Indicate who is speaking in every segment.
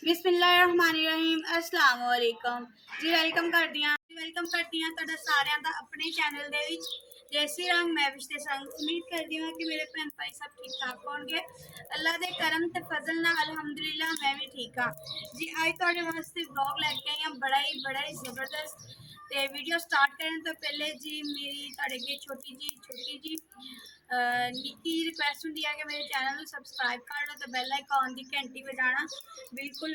Speaker 1: बिस्मिल्लाहिर्रहमानिर्रहीम अस्सलाम वालेकुम जी। वेलकम करती हैं तुहाडा सारिਆਂ ਦਾ ਆਪਣੇ ਚੈਨਲ ਦੇ ਵਿੱਚ। जय श्री राम। मैं विशते संग उम्मीद करती हूँ कि मेरे भैन भाई सब ठीक ठाक होंगे। अल्लाह के करम ते फजल नाल अलहमदुलिल्लाह मैं भी ठीक हाँ जी। अज तुहाडे वास्ते ब्लॉग लैके आई हाँ बड़ा ही जबरदस्त। तो वीडियो स्टार्ट करने तो पहले जी मेरी तुहाडे अगे छोटी जी निक्की रिक्वेस्ट होंगी है कि मेरे चैनल को सबसक्राइब कर लो तो बैल आइकॉन की घंटी बजाना बिल्कुल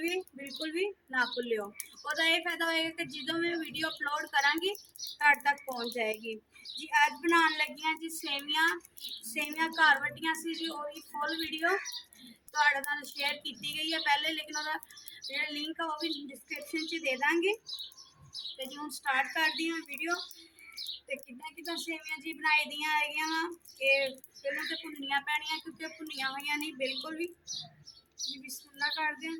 Speaker 1: भी ना भूलियो। उसका ये फायदा होएगा कि जो मैं वीडियो अपलोड कराँगी घर तक पहुँच जाएगी जी। अज बनाने लगी हाँ जी सेवियां घर वड्डियां सी जी। वही फुल वीडियो तुहाडे नाल शेयर की गई है पहले, लेकिन वह जो लिंक है वह भी डिस्क्रिप्शन च दे देंगे। तो जी हम स्टार्ट करती हाँ वीडियो। तो किदा सेवियां जी बनाई दियां है कि पहले तो भुननिया पैनिया क्योंकि भुनिया हुई नहीं बिल्कुल भी जी। बिस्मिल्लाह कर दें।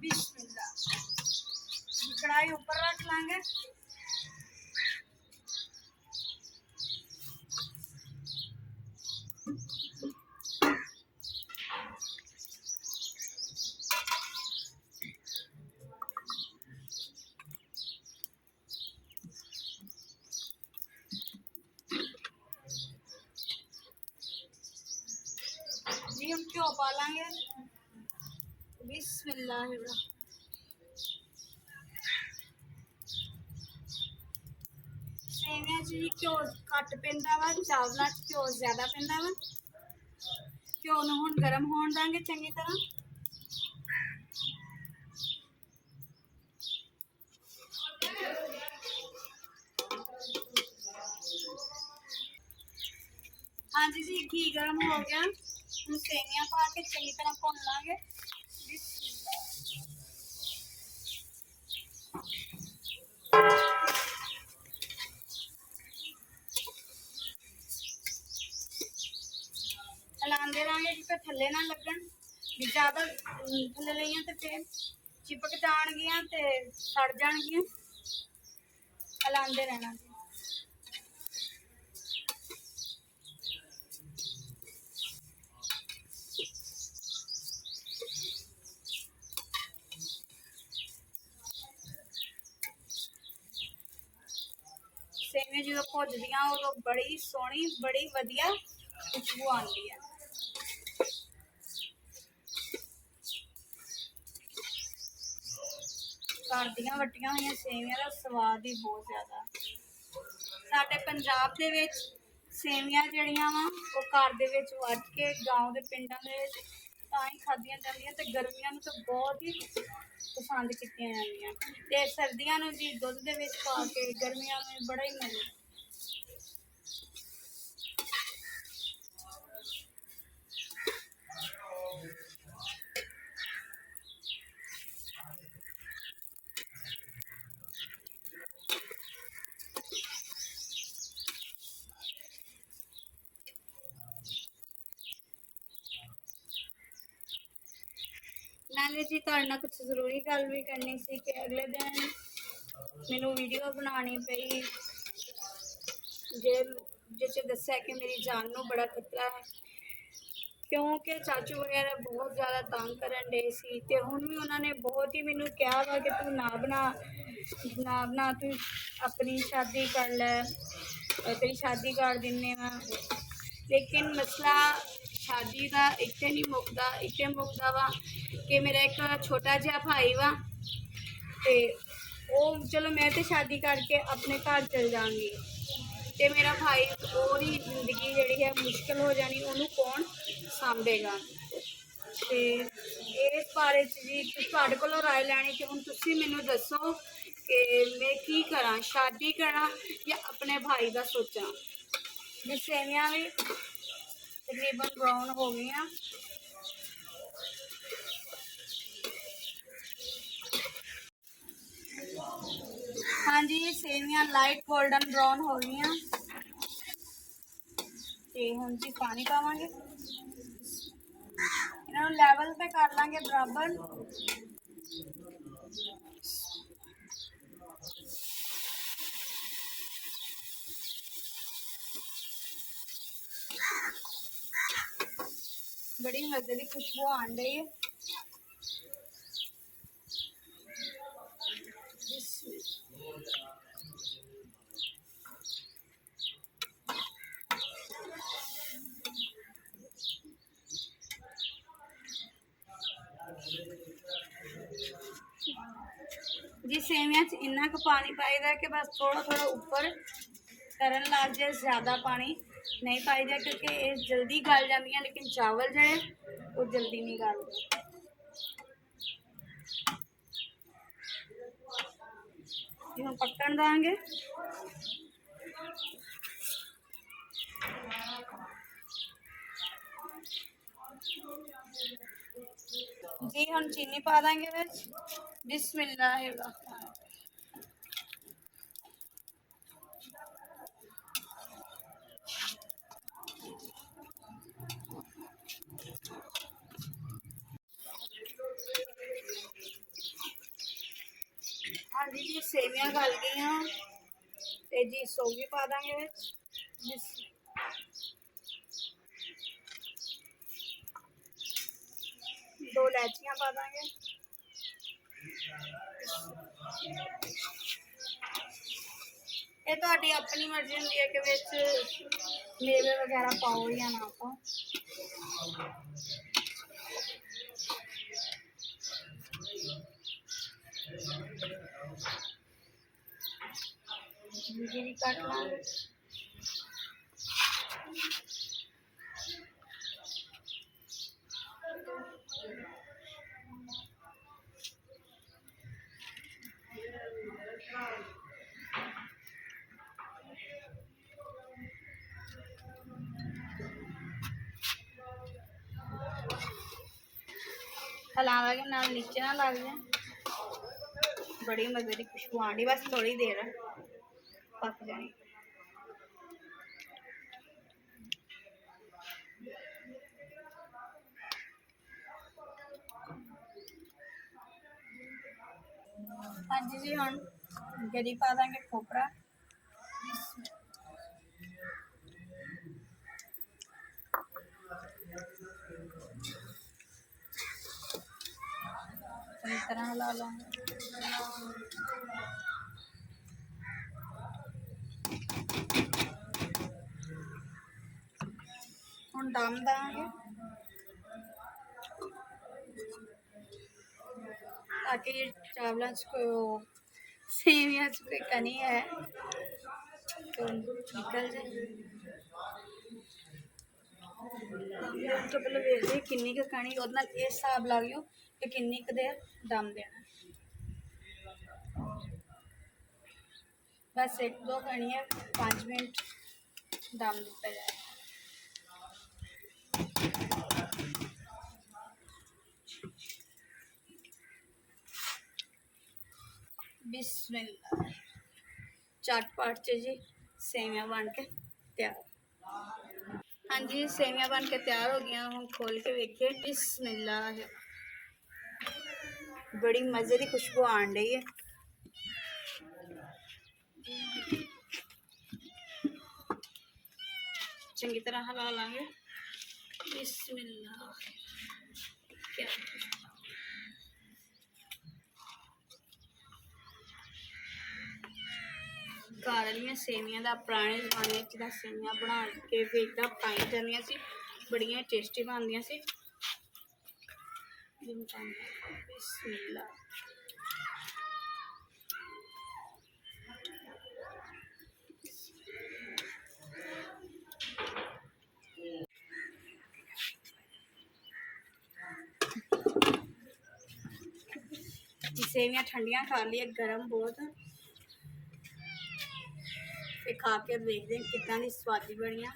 Speaker 1: बिस्मिल्लाह। कढ़ाई ऊपर रख लांगे। जी हम घ्यो पा लांगे। बिस्मिल्लाह। सेवियां च घ्यो घट पैंदा वा, चावलों च घ्यो ज्यादा पैंदा वा। घ्यो नूं हुण गर्म होण देंगे चंगी तरह। हाँ जी घी गर्म हो गया। हम सेवियां पा के चंगी तरह भुन लांगे। हिलाते रहेंगे क्योंकि थले ना लगन भी। ज्यादा थले लईयां तो फिर चिपक जाणगियां ते सड़ जाणगियां। हिलाते रहना जी। सेवियां जो भुजदियां उदों बड़ी सोहनी बड़ी वधिया खुशबू आती है। घर दियां वड्डियां होईयां सेवियां दा स्वाद ही बहुत ज्यादा। साडे पंजाब दे विच सेवियां जड़ियां वा वो घर दे विच वड्ड के गाँव के पिंडां दे विच तां ही खादियां जांदियां ते गर्मियां नूं तो बहुत ही पसंद कीतियां जांदियां ते सर्दियां नूं जी दुध दे विच पा के गर्मियां में बड़ा ही मजा। नाले जी तुहाडे नाल कुछ जरूरी गल भी करनी सी कि अगले दिन मैनू वीडियो बनानी पई जिस दस्या कि मेरी जान नूं बड़ा खतरा है क्योंकि चाचू वगैरह बहुत ज़्यादा तंग करन डे सी ते हुण भी उन्होंने बहुत ही मैनू कहा वा कि तू ना बना तू अपनी शादी कर लै तेरी शादी कर दिन्ने वा। लेकिन मसला शादी का इत्थे नहीं मुकदा, इत्थे मुकदा वा कि मेरा एक छोटा जिहा भाई वा ते ओ चलो मैं तो शादी करके अपने घर चल जाऊंगी ते मेरा भाई ओहदी जिंदगी जिहड़ी है मुश्किल हो जानी, उन्होंने कौन सांभेगा। ते इस बारे च जी तुहाडे कोलों राय लैनी कि हुण तुसीं मैनूं दस्सो कि मैं की करां, शादी करां या अपने भाई का सोचां। जी सेवियां भी तकरीबन ब्राउन हो गई। हाँ जी सेवियां लाइट गोल्डन ब्राउन हो गई। तो हम जी पानी पावांगे, इन्हों लैवल पे कर लांगे बराबर। बड़ी मजे की खुशबू आन रही है। जी सेवियां च इन्ना क पानी पाईदा कि बस थोड़ा थोड़ा ऊपर करन लग जाए, ज़्यादा पानी नहीं पाईदा क्योंकि ये जल्दी गल जांदियां, लेकिन चावल जो वो जल्दी नहीं गलते। हम पकन देंगे। जी हम चीनी पा देंगे विच। बिस्मिल्लाहिर्रहमानिर्रहीम। हाँ जी जी सेवियां गल गई ते जी सौगी पा देंगे विच। दो इलायचियां पा देंगे। ये तो अपनी मर्जी होंदी है कि विच मेवे वगैरह पाओ या ना पाओ। जीरी कट लांगे। हलावांगे नाल नीचे ना लग जाए। बड़ी मजे की खुशबू आंडी, बस थोड़ी देर पक जानी। हाँ जी जी हम गरी पा देंगे खोपरा। सही तरह हिला लेंगे। हम दम देंगे ताकि चावलों सेवियां कोई कनी है तो निकल जाए। तो पहले वेखते किन्नी क कनी उहदे नाल ये हिसाब ला लियो कि किन्नी क देर दम देना। बस एक दो कनी है 5 मिनट दम दिता जाए। बिस्मिल्लाह। चटपट जी सेवियां बन के तैयार। हाँ जी सेवियां बन के तैयार हो गई। हम खोल के वेखिए। बिस्मिल्लाह। बड़ी मजे की खुशबू आन रही है। चंगी तरह हिला लांगे। बिस्मिल्लाह। क्या घर वाली सेवियां का पुराने जमाने च सेवियां बना के वेचदा पाई जांदियां सी, बड़ियां टेस्टी बनदियां सी। बिस्मिल्लाह। सेवियां ठंडियां खा ली, गर्म बहुत खा के देखते हैं कितना दी स्वादी बनिया।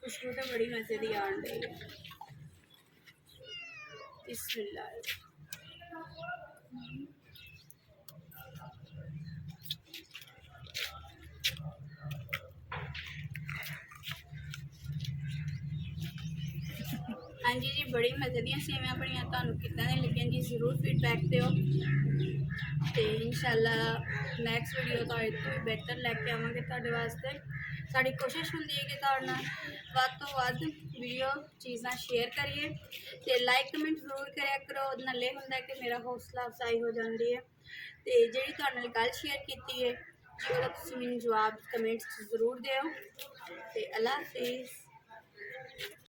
Speaker 1: खुशबू तो बड़ी मजे की आन रही है। बिस्मिल्लाह। हाँ जी जी बड़ी मजे दी सेवियां बनिया। तुहानू कितना दी लगियां जी जरूर फीडबैक दिओ ते इंशाअल्लाह नैक्सट वीडियो तो भी बेहतर लैके आवांगे तुहाडे वास्ते। साडी कोशिश हुंदी है कि तुहाडे नाल वध तो वध वीडियो चीज़ां शेयर करिए ते लाइक कमेंट जरूर कराया करो। उहदे नाल एह हुंदा है कि मेरा हौसला अफजाई हो जाती है। ते जिहड़ी तुहाडे नाल गल शेयर कीती है जी ओहदा तुसीं मैनूं जवाब कमेंट्स जरूर दिओ। ते अल्लाह हाफिज़।